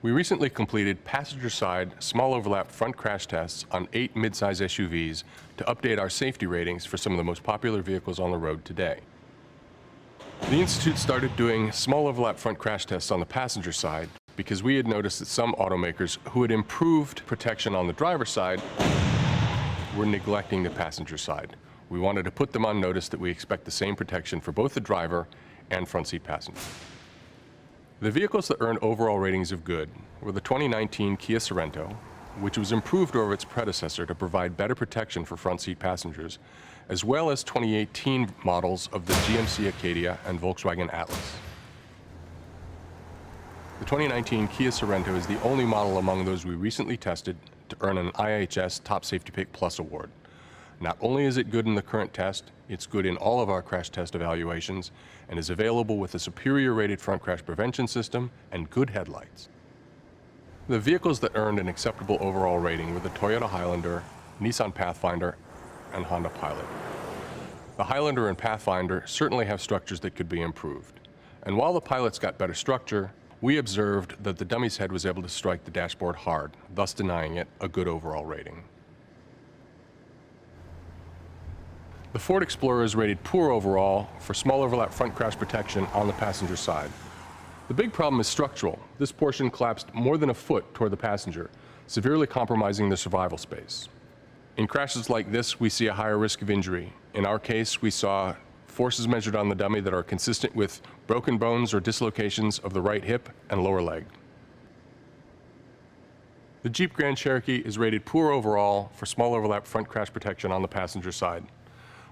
We recently completed passenger-side small overlap front crash tests on 8 midsize SUVs to update our safety ratings for some of the most popular vehicles on the road today. The Institute started doing small overlap front crash tests on the passenger side because we had noticed that some automakers who had improved protection on the driver's side were neglecting the passenger side. We wanted to put them on notice that we expect the same protection for both the driver and front seat passenger. The vehicles that earned overall ratings of good were the 2019 Kia Sorento, which was improved over its predecessor to provide better protection for front seat passengers, as well as 2018 models of the GMC Acadia and Volkswagen Atlas. The 2019 Kia Sorento is the only model among those we recently tested to earn an IIHS Top Safety Pick Plus award. Not only is it good in the current test, it's good in all of our crash test evaluations and is available with a superior rated front crash prevention system and good headlights. The vehicles that earned an acceptable overall rating were the Toyota Highlander, Nissan Pathfinder, and Honda Pilot. The Highlander and Pathfinder certainly have structures that could be improved. And while the Pilot's got better structure, we observed that the dummy's head was able to strike the dashboard hard, thus denying it a good overall rating. The Ford Explorer is rated poor overall for small overlap front crash protection on the passenger side. The big problem is structural. This portion collapsed more than a foot toward the passenger, severely compromising the survival space. In crashes like this, we see a higher risk of injury. In our case, we saw forces measured on the dummy that are consistent with broken bones or dislocations of the right hip and lower leg. The Jeep Grand Cherokee is rated poor overall for small overlap front crash protection on the passenger side.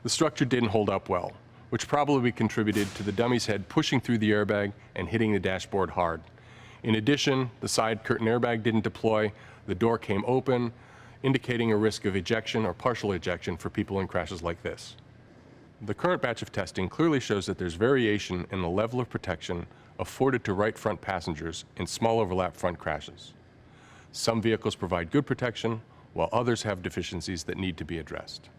The structure didn't hold up well, which probably contributed to the dummy's head pushing through the airbag and hitting the dashboard hard. In addition, the side curtain airbag didn't deploy, the door came open, indicating a risk of ejection or partial ejection for people in crashes like this. The current batch of testing clearly shows that there's variation in the level of protection afforded to right front passengers in small overlap front crashes. Some vehicles provide good protection, while others have deficiencies that need to be addressed.